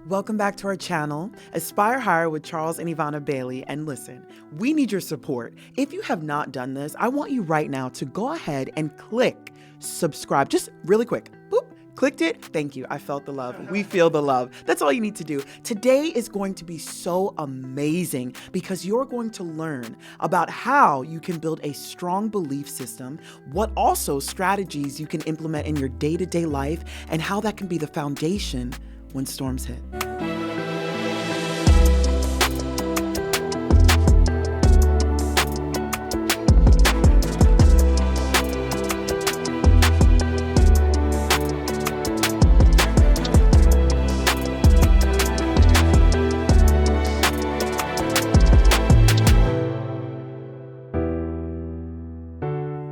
Welcome back to our channel, Aspire Higher with Charles and Yvana Bailey. And listen, we need your support. If you have not done this, I want you right now to go ahead and click subscribe. Just really quick. Boop. Clicked it. Thank you. I felt the love. We feel the love. That's all you need to do. Today is going to be so amazing because you're going to learn about how you can build a strong belief system, what also strategies you can implement in your day-to-day life, and how that can be the foundation when storms hit.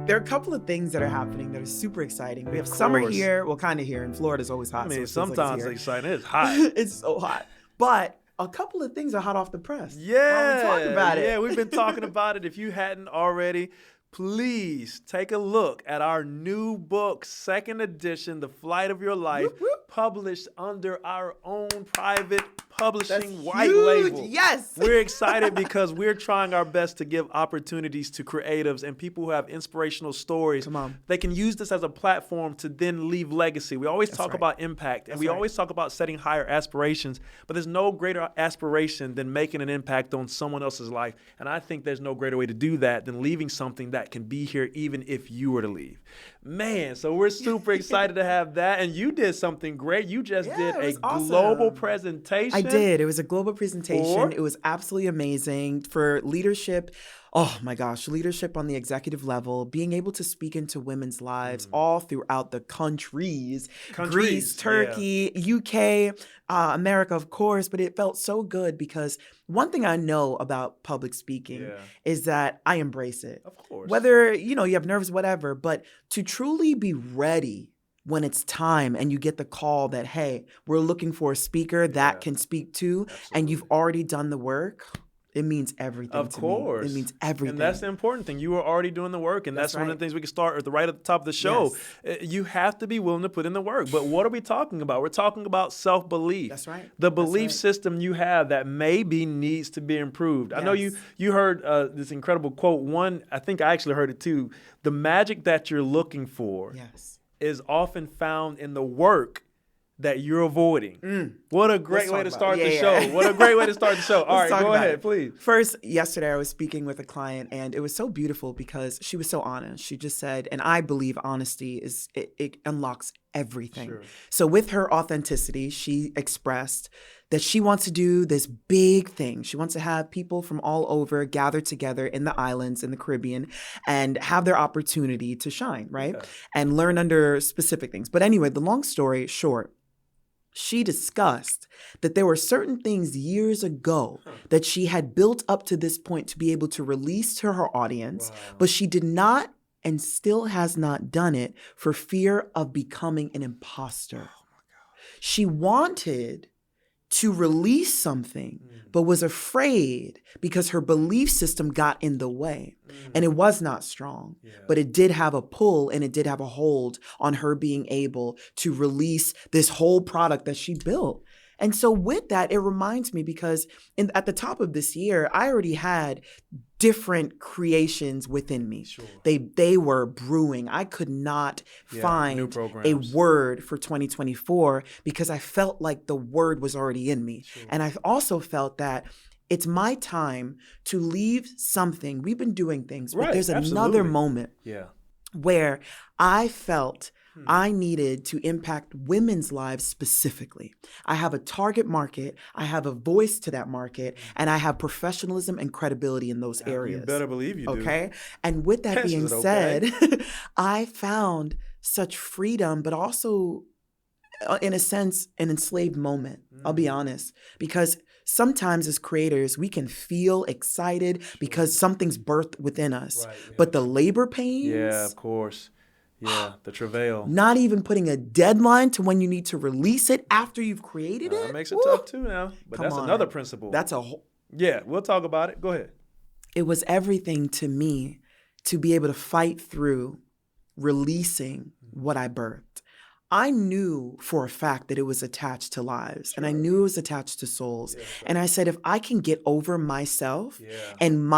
There are a couple of things that are happening that are super exciting. We have summer here, well, kind of here, and Florida's always hot. I mean, so sometimes it's exciting. It's hot. It's so hot. But a couple of things are hot off the press. Yeah. Why are we talking about it? Yeah, we've been talking about it. If you hadn't already, please take a look at our new book, second edition, The Flight of Your Life, Whoop, whoop. published under our own private publishing That's white huge. label. Yes. We're excited because we're trying our best to give opportunities to creatives and people who have inspirational stories. Come on. They can use this as a platform to then leave legacy. We always talk right. about impact, and we always talk about setting higher aspirations, but there's no greater aspiration than making an impact on someone else's life. And I think there's no greater way to do that than leaving something that can be here even if you were to leave. Man, so we're super excited to have that. And you did something great. You just did a global presentation. I did. It was a global presentation. For? It was absolutely amazing for leadership. Oh my gosh, leadership on the executive level, being able to speak into women's lives all throughout the countries, Greece, Turkey, UK, America, of course. But it felt so good because one thing I know about public speaking is that I embrace it. Of course. Whether, you have nerves, whatever, but to truly be ready when it's time and you get the call that, hey, we're looking for a speaker that can speak to, and you've already done the work, it means everything Of to course. me. It means everything. And that's the important thing. You were already doing the work, and that's one of the things we can start right at the top of the show. Yes. You have to be willing to put in the work. But what are we talking about? We're talking about self-belief. That's right. The belief system you have that maybe needs to be improved. I know you heard this incredible quote. One, I think I actually heard it too. The magic that you're looking for is often found in the work that you're avoiding. What a great way to start the show. What a great way to start the show. All right, go ahead, please. First, yesterday I was speaking with a client, and it was so beautiful because she was so honest. She just said, and I believe honesty it unlocks everything. Sure. So with her authenticity, she expressed that she wants to do this big thing. She wants to have people from all over gather together in the islands in the Caribbean and have their opportunity to shine, right? Okay. And learn under specific things. But anyway, the long story short, she discussed that there were certain things years ago that she had built up to this point to be able to release to her audience, but she did not and still has not done it for fear of becoming an imposter. Oh my God. She wanted to release something, but was afraid because her belief system got in the way. And it was not strong, but it did have a pull and it did have a hold on her being able to release this whole product that she built. And so with that, it reminds me because at the top of this year, I already had different creations within me. Sure. They were brewing. I could not find a word for 2024 because I felt like the word was already in me. Sure. And I also felt that it's my time to leave something. We've been doing things, but there's another moment where I felt I needed to impact women's lives specifically. I have a target market, I have a voice to that market, and I have professionalism and credibility in those areas. You better believe you do. Okay? And with that being said, I found such freedom, but also, in a sense, an enslaved moment. I'll be honest. Because sometimes as creators, we can feel excited because something's birthed within us. Right, but the labor pains. Yeah, of course. Yeah, the travail. Not even putting a deadline to when you need to release it after you've created it. That makes it tough too now. But that's another principle. That's a whole. Yeah, we'll talk about it. Go ahead. It was everything to me to be able to fight through releasing what I birthed. I knew for a fact that it was attached to lives, and I knew it was attached to souls. Yeah, and I said, if I can get over myself and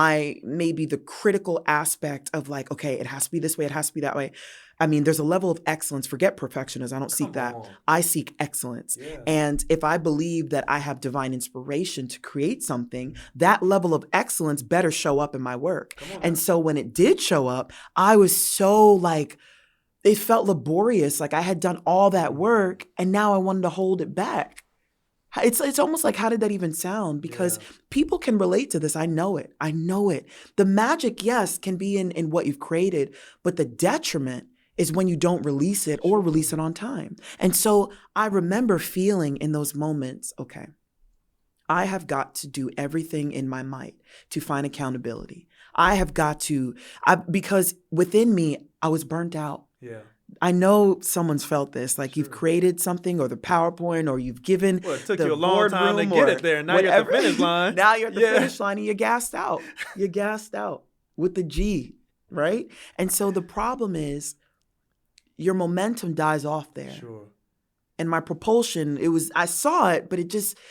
maybe the critical aspect of like, okay, it has to be this way, it has to be that way. I mean, there's a level of excellence. Forget perfectionism. I don't seek that. I seek excellence. Yeah. And if I believe that I have divine inspiration to create something, that level of excellence better show up in my work. And so when it did show up, I was so like, it felt laborious. Like I had done all that work and now I wanted to hold it back. It's almost like, how did that even sound? Because people can relate to this. I know it. The magic, yes, can be in what you've created, but the detriment is when you don't release it or release it on time. And so I remember feeling in those moments, okay, I have got to do everything in my might to find accountability. I have got to, because within me, I was burnt out. Yeah. I know someone's felt this, like you've created something or the PowerPoint or you've given it took you a long time to get it there. And now you're at the finish line. Now you're at the finish line and you're gassed out. You're gassed out with the G, right? And so the problem is your momentum dies off there. Sure. And my propulsion, I saw it, but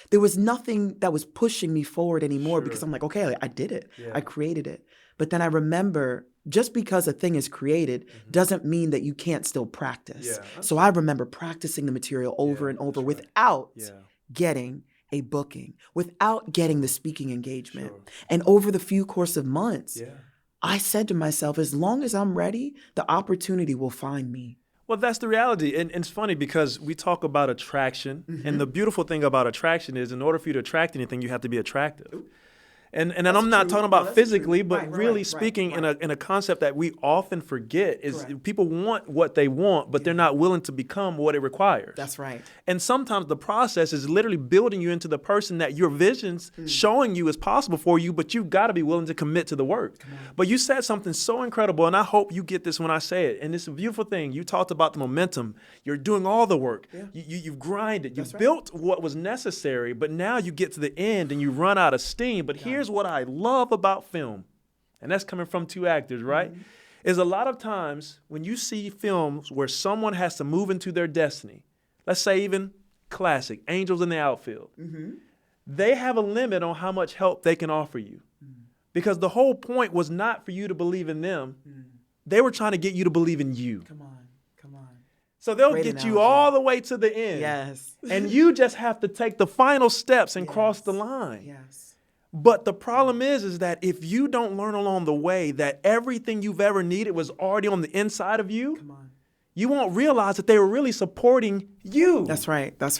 there was nothing that was pushing me forward anymore because I'm like, okay, I did it. Yeah. I created it. But then I remember, just because a thing is created doesn't mean that you can't still practice. Yeah, so I remember practicing the material over and over without getting a booking, without getting the speaking engagement. Sure. And over the few course of months, I said to myself, as long as I'm ready, the opportunity will find me. Well, that's the reality. And it's funny because we talk about attraction. And the beautiful thing about attraction is in order for you to attract anything, you have to be attractive. Ooh. And I'm not talking about physically, but really speaking in a concept that we often forget is people want what they want, but they're not willing to become what it requires. That's right. And sometimes the process is literally building you into the person that your vision's showing you is possible for you, but you've got to be willing to commit to the work. But you said something so incredible, and I hope you get this when I say it. And it's a beautiful thing. You talked about the momentum. You're doing all the work. Yeah. You've grinded. You've built what was necessary, but now you get to the end and you run out of steam. But here's what I love about film, and that's coming from two actors, right? Is a lot of times when you see films where someone has to move into their destiny, let's say even classic, Angels in the Outfield, they have a limit on how much help they can offer you. Because the whole point was not for you to believe in them. They were trying to get you to believe in you. Come on. So they'll get you all the way to the end. Yes. And you just have to take the final steps and cross the line. Yes. But the problem is that if you don't learn along the way that everything you've ever needed was already on the inside of you, you won't realize that they were really supporting you. That's right. That's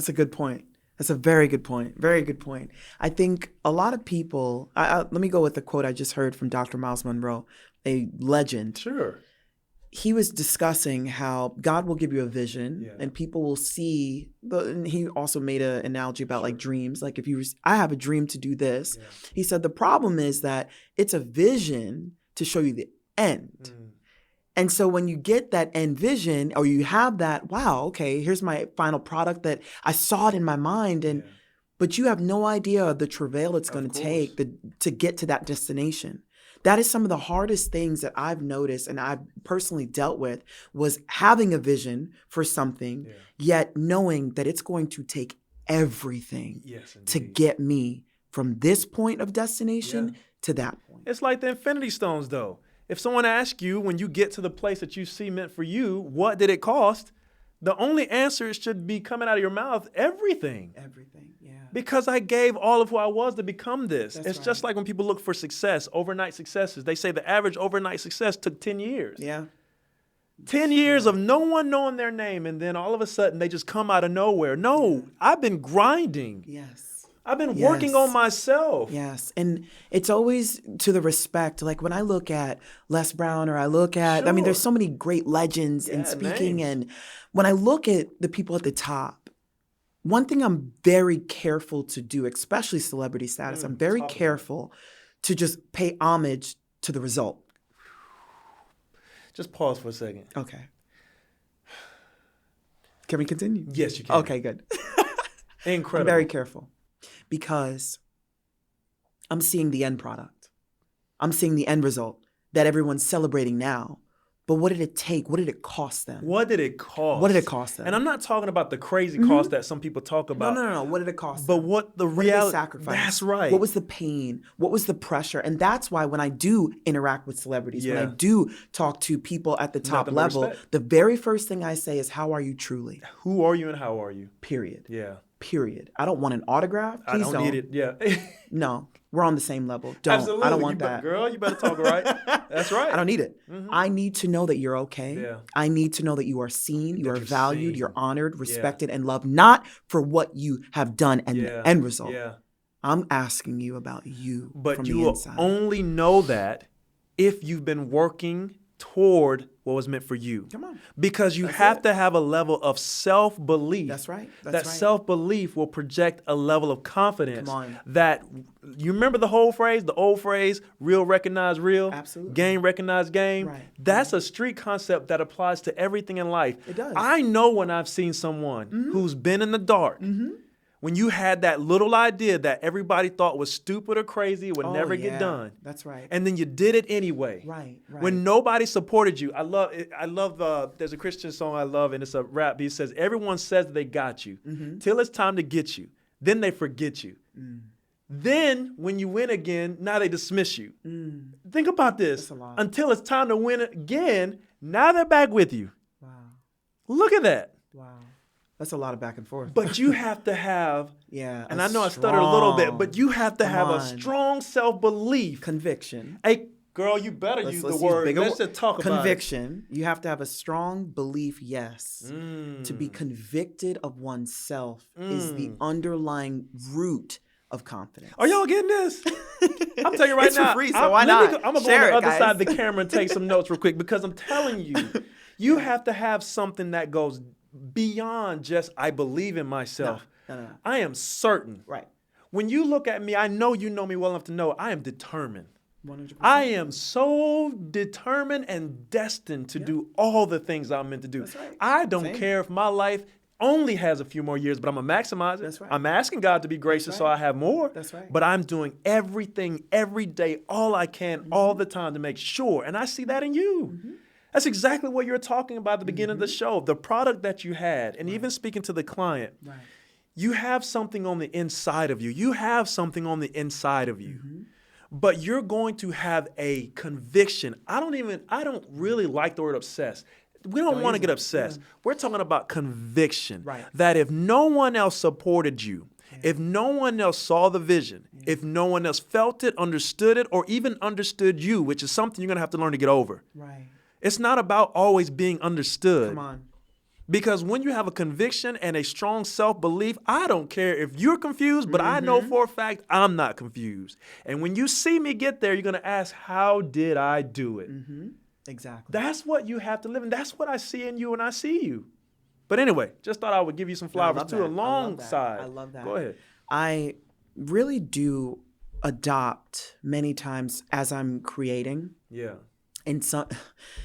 a good point. That's a very good point. Very good point. I think a lot of people, let me go with the quote I just heard from Dr. Miles Monroe, a legend. Sure. He was discussing how God will give you a vision and people will see, and he also made an analogy about like dreams. Like I have a dream to do this. Yeah. He said, the problem is that it's a vision to show you the end. And so when you get that end vision or you have that, wow, okay, here's my final product that I saw it in my mind. But you have no idea the travail it's going to take to get to that destination. That is some of the hardest things that I've noticed and I've personally dealt with was having a vision for something, yet knowing that it's going to take everything to get me from this point of destination to that point. It's like the Infinity Stones, though. If someone asks you when you get to the place that you see meant for you, what did it cost? The only answer should be coming out of your mouth, everything. Everything, yeah. Because I gave all of who I was to become this. It's just like when people look for success, overnight successes. They say the average overnight success took 10 years. Yeah. 10 years of no one knowing their name, and then all of a sudden they just come out of nowhere. No, I've been grinding. Yes. I've been working on myself. Yes. And it's always to the respect, like when I look at Les Brown or I look at, I mean, there's so many great legends in speaking. Names. And when I look at the people at the top, one thing I'm very careful to do, especially celebrity status, I'm very careful to just pay homage to the result. Just pause for a second. Okay. Can we continue? Yes, you can. Okay, good. Incredible. I'm very careful because I'm seeing the end product. I'm seeing the end result that everyone's celebrating now. But what did it take? What did it cost them? What did it cost? What did it cost them? And I'm not talking about the crazy cost that some people talk about. No. What did it cost but them? what the What reality? did they sacrifice? That's right. What was the pain? What was the pressure? And that's why when I do interact with celebrities, when I do talk to people at the top level, the very first thing I say is, how are you truly? Who are you and how are you? Period. Yeah. Period. I don't want an autograph. Please I don't need it. Yeah. No, we're on the same level. Don't. Absolutely. I don't want that. Girl, you better talk right. That's right. I don't need it. I need to know that you're okay. Yeah. I need to know that you are seen, you are valued, you're honored, respected, and loved, not for what you have done and the end result. Yeah. I'm asking you about you. But from you the will inside. only know that if you've been working toward what was meant for you. Come on. Because you have to have a level of self-belief. That's right. That self-belief will project a level of confidence. Come on. That, you remember the old phrase, real recognize real? Absolutely. Game recognize game? Right. That's a street concept that applies to everything in life. It does. I know when I've seen someone who's been in the dark, when you had that little idea that everybody thought was stupid or crazy, would never get done. That's right. And then you did it anyway. Right. When nobody supported you. I love, there's a Christian song I love, and it's a rap. He says, everyone says they got you till it's time to get you. Then they forget you. Then when you win again, now they dismiss you. Think about this. That's a lot. Until it's time to win again, now they're back with you. Wow. Look at that. Wow. That's a lot of back and forth. But you have to have, and I know I stuttered a little bit, but you have to have a strong self-belief. Conviction. Hey, girl, you better use the word. Let's just talk about conviction. You have to have a strong belief, yes. To be convicted of oneself is the underlying root of confidence. Are y'all getting this? I'm telling you right it's now. For free, so why not? I'm going to go on the other side of the camera and take some notes real quick, because I'm telling you, you have to have something that goes beyond just, I believe in myself. No. I am certain. Right. When you look at me, I know you know me well enough to know I am determined. 100%. I am so determined and destined to do all the things I'm meant to do. That's right. I don't care if my life only has a few more years, but I'm going to maximize it. That's right. I'm asking God to be gracious so I have more. That's right. But I'm doing everything, every day, all I can, all the time to make sure. And I see that in you. That's exactly what you're talking about at the beginning of the show. The product that you had, and even speaking to the client, you have something on the inside of you. You have something on the inside of you. But you're going to have a conviction. I don't really like the word obsessed. We don't want to get obsessed. We're talking about conviction. That if no one else supported you, if no one else saw the vision, if no one else felt it, understood it, or even understood you, which is something you're going to have to learn to get over. It's not about always being understood. Come on. Because when you have a conviction and a strong self-belief, I don't care if you're confused, but I know for a fact I'm not confused. And when you see me get there, you're going to ask, how did I do it? Exactly. That's what you have to live in. That's what I see in you when I see you. But anyway, just thought I would give you some flowers too alongside. I love that. Go ahead. I really do adopt many times as I'm creating. Yeah. And some,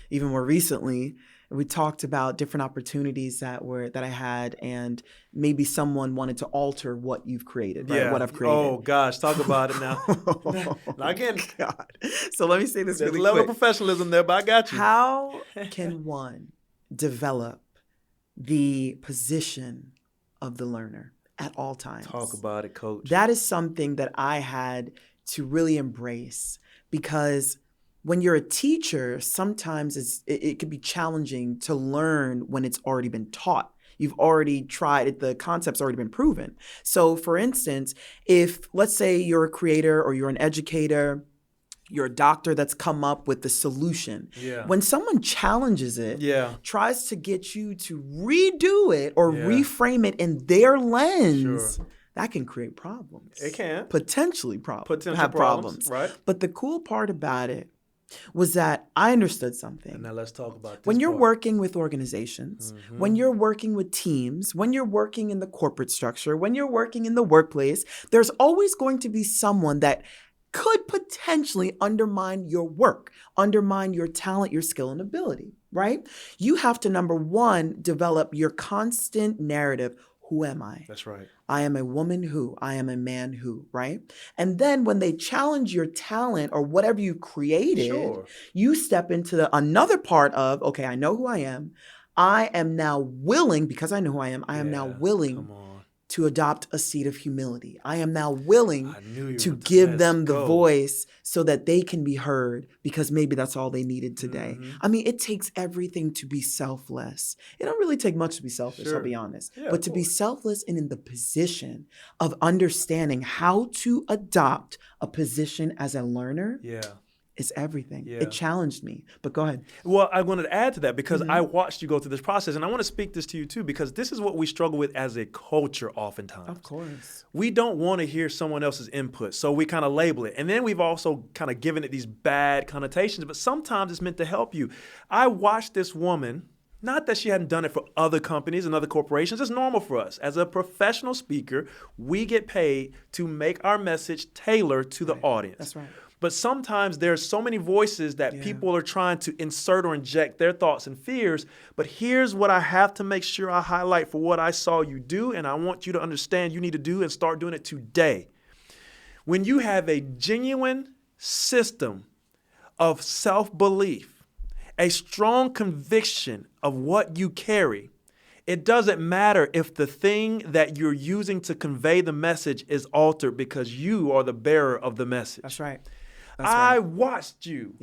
even more recently, we talked about different opportunities that I had, and maybe someone wanted to alter what you've created, right? What I've created. Oh gosh, talk about it now. Now again, God. So let me say this. There's really a level quick. of professionalism there, but I got you. How can one develop the position of the learner at all times? Talk about it, Coach. That is something that I had to really embrace, because when you're a teacher, sometimes it can be challenging to learn when it's already been taught. You've already tried it, the concept's already been proven. So for instance, if let's say you're a creator or you're an educator, you're a doctor that's come up with the solution. When someone challenges it, tries to get you to redo it or reframe it in their lens, that can create problems. It can. Potentially have problems. Right. But the cool part about it was that I understood something. And now let's talk about this. When you're working with organizations, when you're working with teams, when you're working in the corporate structure, when you're working in the workplace, there's always going to be someone that could potentially undermine your work, undermine your talent, your skill, and ability, right? You have to, number one, develop your constant narrative. who am I? That's right. I am a woman who, I am a man who, right? And then when they challenge your talent or whatever you created, you step into another part of, okay, I know who I am. I am now willing, because I know who I am now willing to adopt a seat of humility. I am now willing to give them the voice so that they can be heard, because maybe that's all they needed today. Mm-hmm. I mean, it takes everything to be selfless. It don't really take much to be selfish, I'll be honest. Yeah, but to be selfless and in the position of understanding how to adopt a position as a learner. Yeah. It's everything. Yeah. It challenged me. But go ahead. Well, I wanted to add to that because I watched you go through this process, and I want to speak this to you too, because this is what we struggle with as a culture oftentimes. Of course. We don't want to hear someone else's input, so we kind of label it. And then we've also kind of given it these bad connotations, but sometimes it's meant to help you. I watched this woman, not that she hadn't done it for other companies and other corporations. It's normal for us. As a professional speaker, we get paid to make our message tailor to the audience. That's right. But sometimes there's so many voices that people are trying to insert or inject their thoughts and fears. But here's what I have to make sure I highlight for what I saw you do, and I want you to understand you need to do and start doing it today. When you have a genuine system of self-belief, a strong conviction of what you carry, it doesn't matter if the thing that you're using to convey the message is altered, because you are the bearer of the message. That's right. I watched you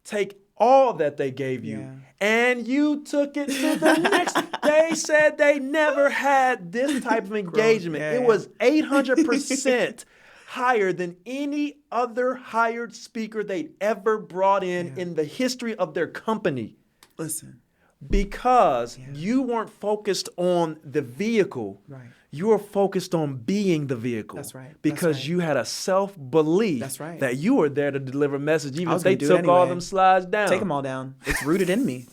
take all that they gave you and you took it to the next. They said they never had this type of engagement. It was 800% higher than any other hired speaker they'd ever brought in the history of their company. Listen. Because you weren't focused on the vehicle. Right. You were focused on being the vehicle. That's right. Because you had a self-belief that you were there to deliver a message, even if they took all them slides down. Take them all down. It's rooted in me.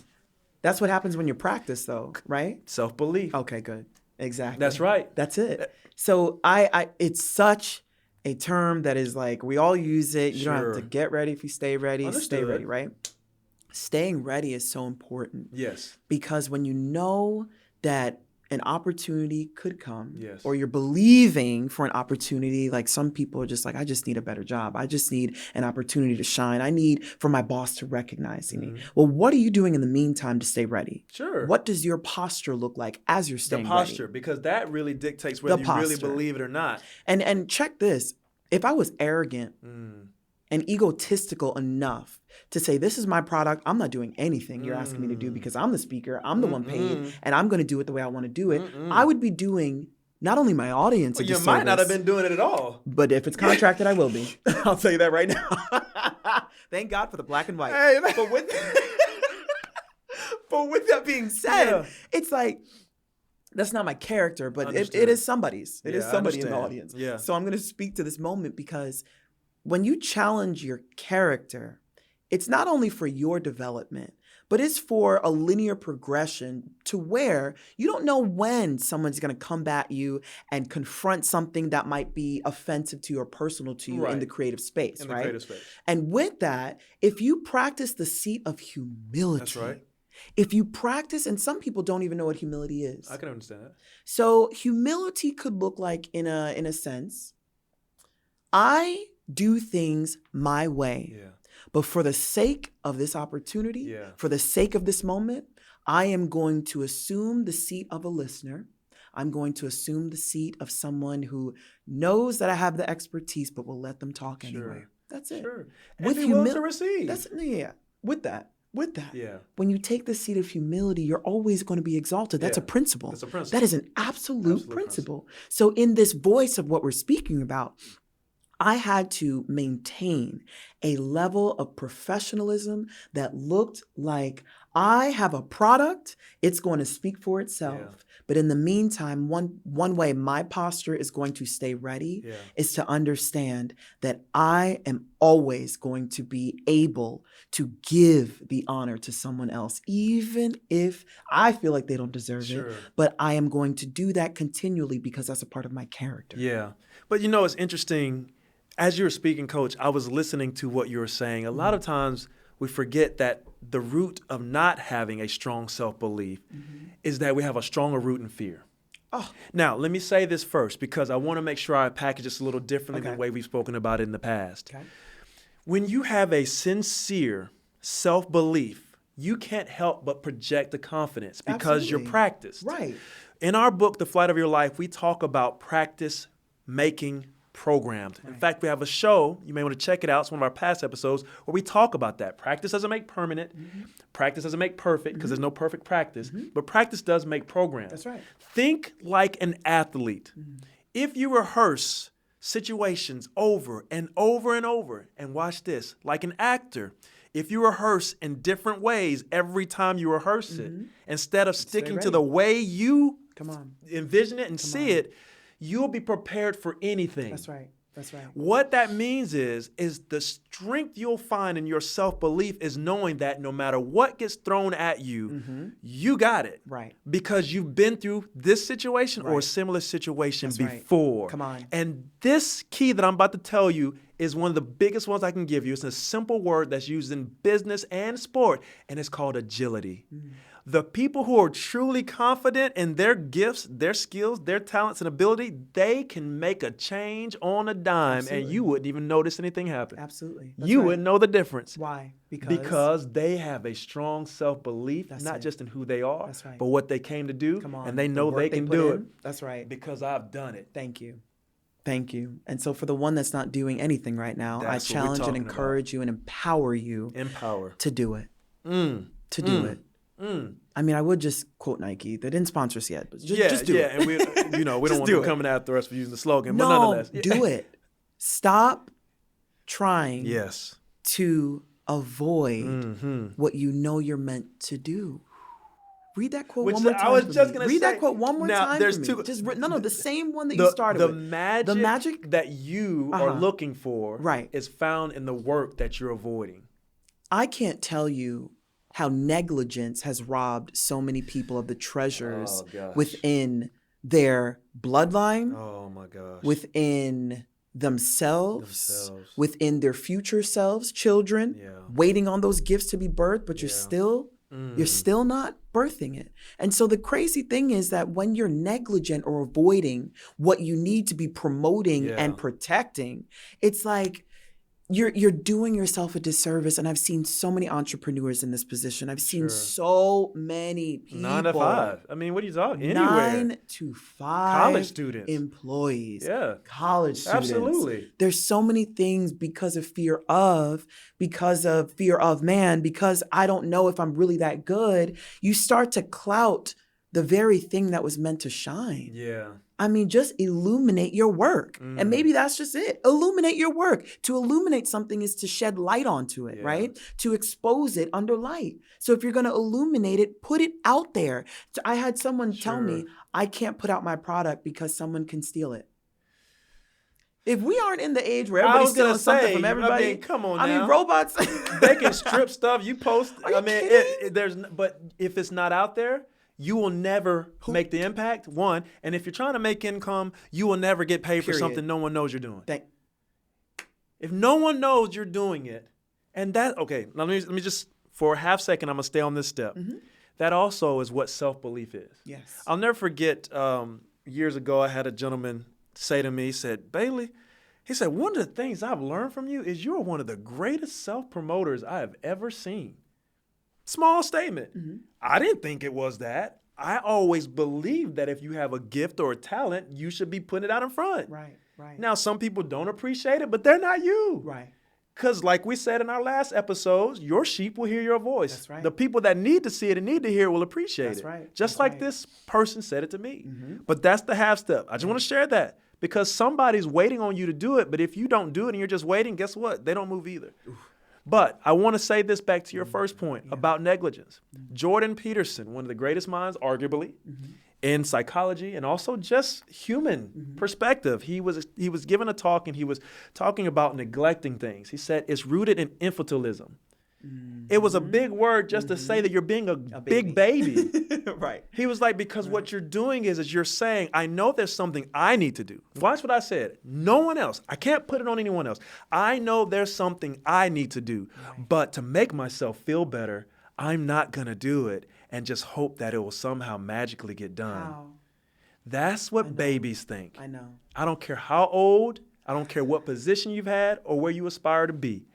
That's what happens when you practice, though, right? Self-belief. Okay, good. Exactly. That's right. That's it. So it's such a term that is like, we all use it. You don't have to get ready if you stay ready. Understood. Stay ready, right? Staying ready is so important. Yes. Because when you know that an opportunity could come, or you're believing for an opportunity, like some people are just like, I just need a better job. I just need an opportunity to shine. I need for my boss to recognize me. Well, what are you doing in the meantime to stay ready? Sure. What does your posture look like as you're staying ready? The posture, because that really dictates whether you really believe it or not. And check this. If I was arrogant and egotistical enough to say, this is my product, I'm not doing anything you're asking me to do because I'm the speaker, I'm the one paid, and I'm going to do it the way I want to do it, I would be doing not only my audience a disservice. You might not have been doing it at all. But if it's contracted, I will be. I'll tell you that right now. Thank God for the black and white. Hey, but with that being said, it's like, that's not my character, but it is somebody's. It is somebody in the audience. Yeah. So I'm going to speak to this moment, because when you challenge your character, it's not only for your development, but it's for a linear progression to where you don't know when someone's going to come at you and confront something that might be offensive to you or personal to you in the creative space, right? Creative space. And with that, if you practice the seat of humility, that's right. If you practice, and some people don't even know what humility is. I can understand that. So humility could look like, in a sense, I do things my way. Yeah. But for the sake of this opportunity, for the sake of this moment, I am going to assume the seat of a listener. I'm going to assume the seat of someone who knows that I have the expertise, but will let them talk anyway. That's it. Sure. And be willing to receive. With that. Yeah. When you take the seat of humility, you're always going to be exalted. That's a principle. That's a principle. That is an absolute principle. So in this voice of what we're speaking about, I had to maintain a level of professionalism that looked like I have a product, it's going to speak for itself. Yeah. But in the meantime, one way my posture is going to stay ready is to understand that I am always going to be able to give the honor to someone else, even if I feel like they don't deserve it. But I am going to do that continually because that's a part of my character. Yeah. But it's interesting. As you were speaking, Coach, I was listening to what you were saying. A lot of times we forget that the root of not having a strong self-belief is that we have a stronger root in fear. Now, let me say this first because I want to make sure I package this a little differently than the way we've spoken about it in the past. Okay. When you have a sincere self-belief, you can't help but project the confidence because you're practiced. Right. In our book, The Flight of Your Life, we talk about practice making programmed. In fact, we have a show, you may want to check it out, it's one of our past episodes, where we talk about that. Practice doesn't make permanent. Practice doesn't make perfect because there's no perfect practice, but practice does make programs. That's right. Think like an athlete. If you rehearse situations over and over and over, and watch this, like an actor, if you rehearse in different ways every time you rehearse it, instead of sticking to the way you envision it and see it, you'll be prepared for anything. That's right. That's right. What that means is the strength you'll find in your self-belief is knowing that no matter what gets thrown at you, you got it. Right. Because you've been through this situation or a similar situation before. Come on. And this key that I'm about to tell you is one of the biggest ones I can give you. It's a simple word that's used in business and sport, and it's called agility. The people who are truly confident in their gifts, their skills, their talents and ability, they can make a change on a dime and you wouldn't even notice anything happen. Absolutely. You wouldn't know the difference. Why? Because they have a strong self-belief, not just in who they are, but what they came to do, and they know they can do it. That's right. Because I've done it. Thank you. Thank you. And so for the one that's not doing anything right now, I challenge and encourage you and empower you to do it. To do it. I mean, I would just quote Nike. They didn't sponsor us yet, but just do it. And we don't want them coming after us for using the slogan, no, but nonetheless. Do it. Stop trying to avoid what you know you're meant to do. Read that quote one more time. I was just going to say. Read that quote one more time there's for me. two. Just the same one that you started with. The magic that you are looking for is found in the work that you're avoiding. I can't tell you how negligence has robbed so many people of the treasures within their bloodline, within themselves, within their future selves, children, waiting on those gifts to be birthed, but you're still not birthing it. And so the crazy thing is that when you're negligent or avoiding what you need to be promoting and protecting, it's like you're doing yourself a disservice. And I've seen so many entrepreneurs in this position. I've seen so many people. 9 to 5. I mean, what are you talking? Anywhere. 9 to 5. College students. Employees. Yeah. College students. Absolutely. There's so many things because of fear of man, because I don't know if I'm really that good. You start to clout the very thing that was meant to shine. Yeah. I mean, just illuminate your work. And maybe that's just it. Illuminate your work. To illuminate something is to shed light onto it, right? To expose it under light. So if you're going to illuminate it, put it out there. I had someone tell me, I can't put out my product because someone can steal it. If we aren't in the age where everybody's stealing something from everybody, I mean, come on now. I mean, robots. They can strip stuff you post. Are you kidding? But if it's not out there, you will never make the impact, one. And if you're trying to make income, you will never get paid for something no one knows you're doing. If no one knows you're doing it, and that, okay, now let me just, for a half second, I'm going to stay on this step. That also is what self-belief is. Yes. I'll never forget, years ago, I had a gentleman say to me, he said, Bailey, he said, one of the things I've learned from you is you're one of the greatest self-promoters I have ever seen. Small statement. I didn't think it was that. I always believed that if you have a gift or a talent, you should be putting it out in front. Right. Now, some people don't appreciate it, but they're not you. Right. Because like we said in our last episodes, your sheep will hear your voice. That's right. The people that need to see it and need to hear it will appreciate it. That's right. Just like this person said it to me. But that's the half step. I just want to share that because somebody's waiting on you to do it. But if you don't do it and you're just waiting, guess what? They don't move either. But I want to say this back to your first point about negligence. Jordan Peterson, one of the greatest minds, arguably, in psychology and also just human perspective. He was given a talk and he was talking about neglecting things. He said it's rooted in infantilism. It was a big word just to say that you're being a big baby. Right. He was like, because what you're doing is you're saying, I know there's something I need to do. Watch what I said. No one else. I can't put it on anyone else. I know there's something I need to do. But to make myself feel better, I'm not going to do it and just hope that it will somehow magically get done. Wow. That's what babies think. I know. I don't care how old, I don't care what position you've had or where you aspire to be.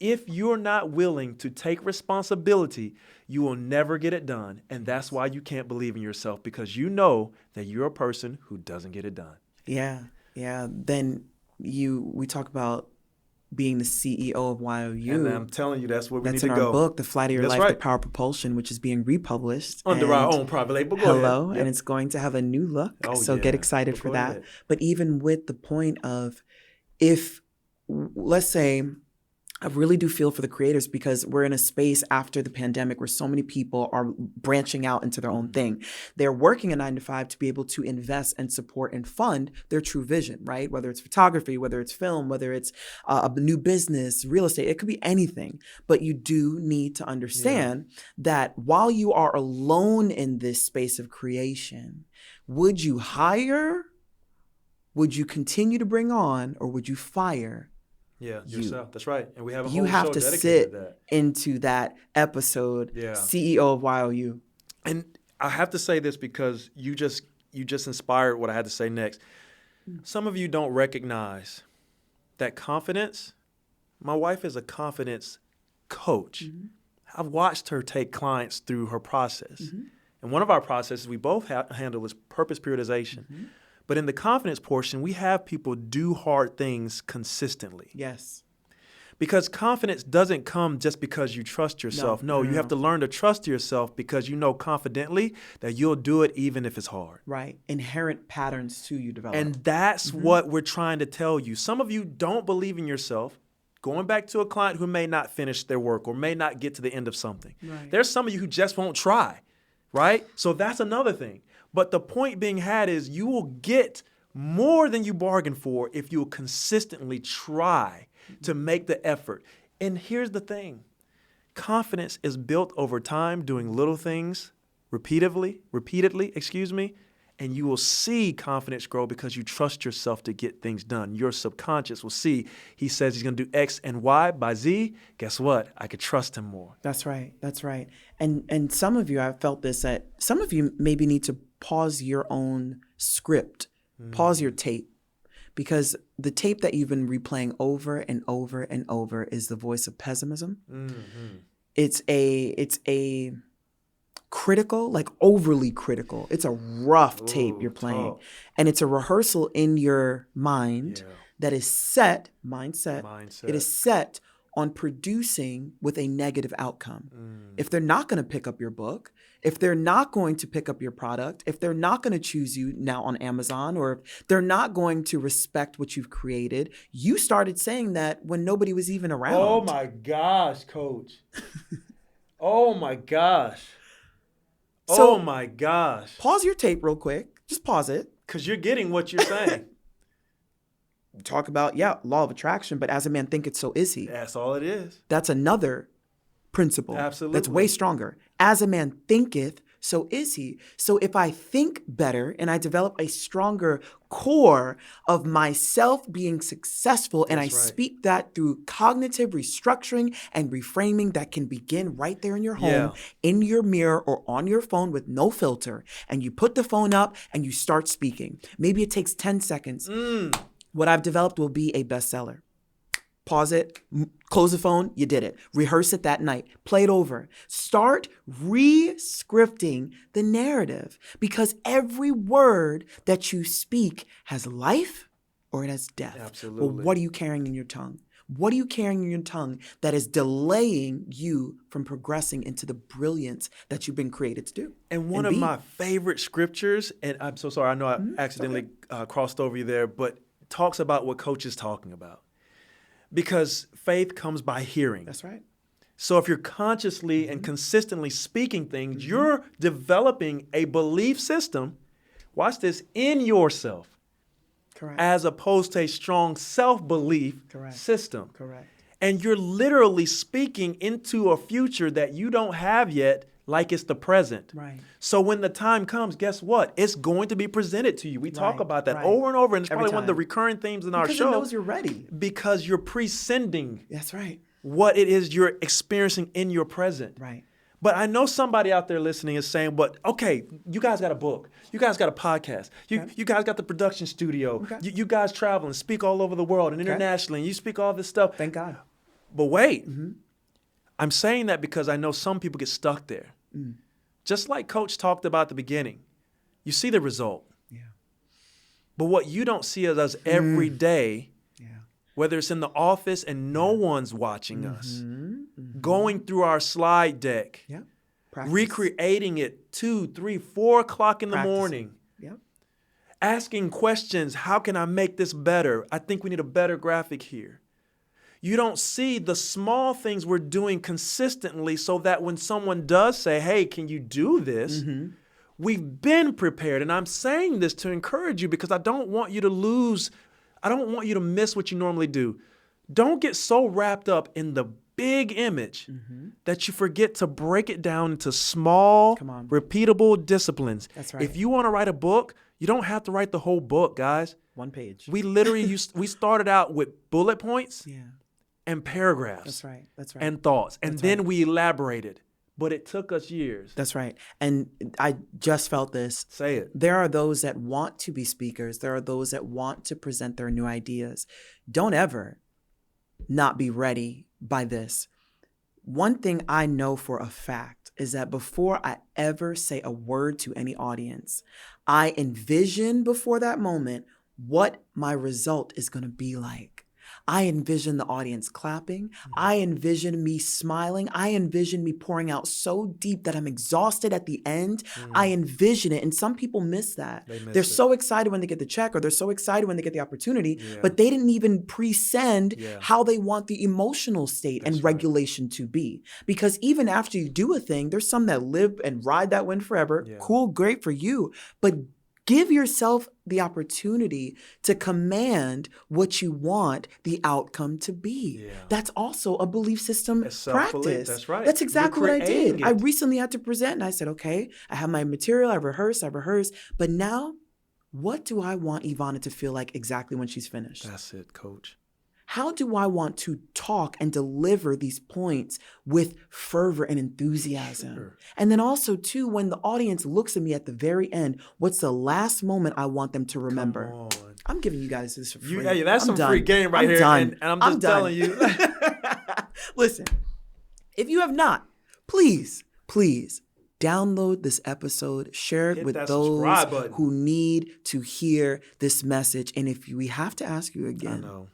If you're not willing to take responsibility, you will never get it done. And that's why you can't believe in yourself, because you know that you're a person who doesn't get it done. Yeah. Yeah. Then we talk about being the CEO of YOU. And I'm telling you, that's where we need to go. That's in our book, The Flight of Your That's Life, right. The Power of Propulsion, which is being republished. Under our own private label. Hello. And it's going to have a new look. So get excited for that. But even with the point of, if, let's say, I really do feel for the creators, because we're in a space after the pandemic where so many people are branching out into their own thing. They're working a 9-to-5 to be able to invest and support and fund their true vision, right? Whether it's photography, whether it's film, whether it's a new business, real estate, it could be anything. But you do need to understand that while you are alone in this space of creation, would you hire, would you continue to bring on, or would you fire? Yeah, yourself. That's right. And we have a whole you have show to dedicated sit to that. into that episode, CEO of YOU. And I have to say this because you just inspired what I had to say next. Some of you don't recognize that confidence. My wife is a confidence coach. Mm-hmm. I've watched her take clients through her process. Mm-hmm. And one of our processes we both handle is purpose periodization. Mm-hmm. But in the confidence portion, we have people do hard things consistently. Yes. Because confidence doesn't come just because you trust yourself. No, you have to learn to trust yourself because you know confidently that you'll do it even if it's hard. Right. Inherent patterns too you develop. And that's what we're trying to tell you. Some of you don't believe in yourself. Going back to a client who may not finish their work or may not get to the end of something. Right. There's some of you who just won't try, right? So that's another thing. But the point being had is you will get more than you bargain for if you will consistently try to make the effort. And here's the thing. Confidence is built over time doing little things repeatedly, and you will see confidence grow because you trust yourself to get things done. Your subconscious will see he says he's going to do X and Y by Z. Guess what? I could trust him more. That's right. That's right. And some of you, I've felt this, that some of you maybe need to pause your own script, pause your tape, because the tape that you've been replaying over and over and over is the voice of pessimism. Mm-hmm. It's a critical, like overly critical. It's a rough tape you're playing. Tough. And it's a rehearsal in your mind that is set, mindset. It is set on producing with a negative outcome. If they're not going to pick up your book, if they're not going to pick up your product, if they're not going to choose you now on Amazon, or if they're not going to respect what you've created, you started saying that when nobody was even around. Oh my gosh, Coach. Oh my gosh. So, oh my gosh. Pause your tape real quick. Just pause it. Because you're getting what you're saying. Talk about, law of attraction, but as a man thinketh, so is he. That's all it is. That's another principle. Absolutely. That's way stronger. As a man thinketh, so is he. So if I think better and I develop a stronger core of myself being successful, and I speak that through cognitive restructuring and reframing that can begin right there in your home, in your mirror or on your phone with no filter, and you put the phone up and you start speaking. Maybe it takes 10 seconds. What I've developed will be a bestseller. Pause it, close the phone, you did it. Rehearse it that night, play it over. Start re-scripting the narrative, because every word that you speak has life or it has death. Absolutely. But what are you carrying in your tongue? What are you carrying in your tongue that is delaying you from progressing into the brilliance that you've been created to do? And one of my favorite scriptures, and I'm so sorry, I know I accidentally crossed over you there, but talks about what Coach is talking about. Because faith comes by hearing. That's right. So if you're consciously and consistently speaking things, you're developing a belief system, watch this, in yourself. Correct. As opposed to a strong self-belief system. Correct. And you're literally speaking into a future that you don't have yet, like it's the present. Right. So when the time comes, guess what? It's going to be presented to you. We talk about that over and over, and it's probably one of the recurring themes in our show. Because it knows you're ready. Because you're presending That's right. what it is you're experiencing in your present. Right. But I know somebody out there listening is saying, but okay, you guys got a book. You guys got a podcast. You guys got the production studio. Okay. You guys travel and speak all over the world and internationally, and you speak all this stuff. Thank God. But wait, I'm saying that because I know some people get stuck there. Just like Coach talked about at the beginning, you see the result. Yeah. But what you don't see is us every day, whether it's in the office and no one's watching us, going through our slide deck, recreating it 2, 3, 4 o'clock in the morning, asking questions, how can I make this better? I think we need a better graphic here. You don't see the small things we're doing consistently so that when someone does say, hey, can you do this? We've been prepared. And I'm saying this to encourage you because I don't want you to miss what you normally do. Don't get so wrapped up in the big image that you forget to break it down into small, repeatable disciplines. That's right. If you want to write a book, you don't have to write the whole book, guys. 1 page. We literally we started out with bullet points and paragraphs. That's right. And thoughts. And then we elaborated. But it took us years. That's right. And I just felt this. Say it. There are those that want to be speakers. There are those that want to present their new ideas. Don't ever not be ready by this. One thing I know for a fact is that before I ever say a word to any audience, I envision before that moment what my result is going to be like. I envision the audience clapping. I envision me smiling. I envision me pouring out so deep that I'm exhausted at the end. I envision it. And some people miss that. They're so excited when they get the check, or they're so excited when they get the opportunity, but they didn't even pre-send how they want the emotional state and regulation to be. Because even after you do a thing, there's some that live and ride that wind forever. Cool, great for you. But give yourself the opportunity to command what you want the outcome to be. That's also a belief system practice. That's right. That's exactly what I did. I recently had to present and I said, okay, I have my material, I rehearsed, but now what do I want Yvana to feel like exactly when she's finished? That's it, Coach. How do I want to talk and deliver these points with fervor and enthusiasm? Sure. And then also, too, when the audience looks at me at the very end, what's the last moment I want them to remember? Come on. I'm giving you guys this for free. That's some free game right here. And I'm just telling you. Listen, if you have not, please download this episode, share it with those who need to hear this message. And if we have to ask you again, I know.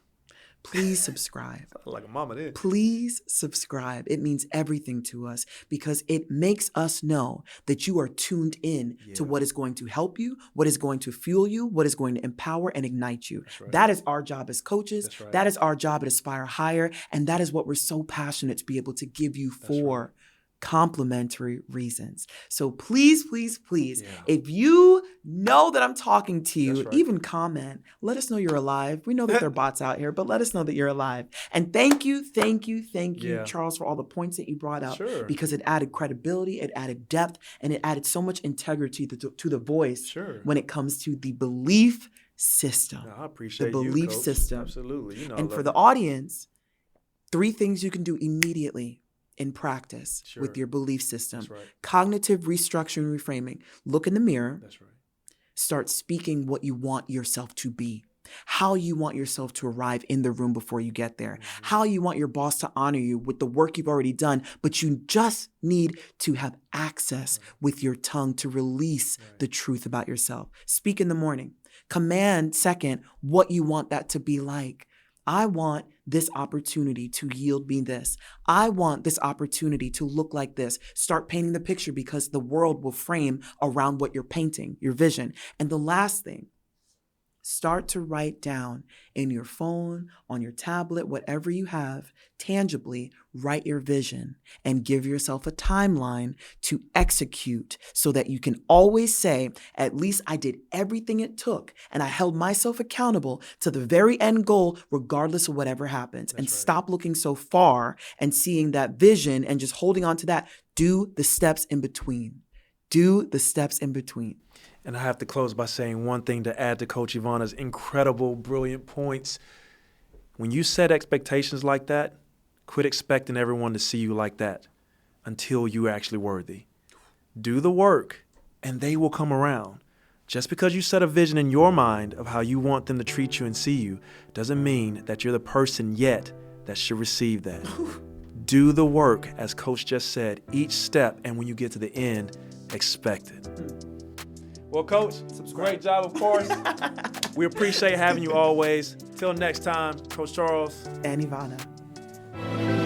Please subscribe. Like a mama did. Please subscribe. It means everything to us because it makes us know that you are tuned in to what is going to help you, what is going to fuel you, what is going to empower and ignite you. Right. That is our job as coaches. Right. That is our job at Aspire Higher. And that is what we're so passionate to be able to give you for complimentary reasons. So please, if you know that I'm talking to you, even comment, let us know you're alive. We know that there are bots out here, but let us know that you're alive. And thank you, Charles, for all the points that you brought up because it added credibility, it added depth, and it added so much integrity to the voice when it comes to the belief system. I appreciate the belief Coach. System. Absolutely. And for the audience, 3 things you can do immediately in practice with your belief system. Cognitive restructuring, reframing. Look in the mirror. Start speaking what you want yourself to be. How you want yourself to arrive in the room before you get there. How you want your boss to honor you with the work you've already done, but you just need to have access with your tongue to release the truth about yourself. Speak in the morning. Command, second, what you want that to be like. I want this opportunity to yield me this. I want this opportunity to look like this. Start painting the picture because the world will frame around what you're painting, your vision. And the last thing, start to write down in your phone, on your tablet, whatever you have, tangibly write your vision and give yourself a timeline to execute so that you can always say, at least I did everything it took and I held myself accountable to the very end goal, regardless of whatever happens. And stop looking so far and seeing that vision and just holding on to that. Do the steps in between. Do the steps in between. And I have to close by saying one thing to add to Coach Yvana's incredible, brilliant points. When you set expectations like that, quit expecting everyone to see you like that. until you're actually worthy. Do the work, and they will come around. Just because you set a vision in your mind of how you want them to treat you and see you doesn't mean that you're the person yet that should receive that. Do the work, as Coach just said, each step, and when you get to the end, expect it. Well, Coach, great job, of course. We appreciate having you always. Till next time, Coach Charles and Yvana.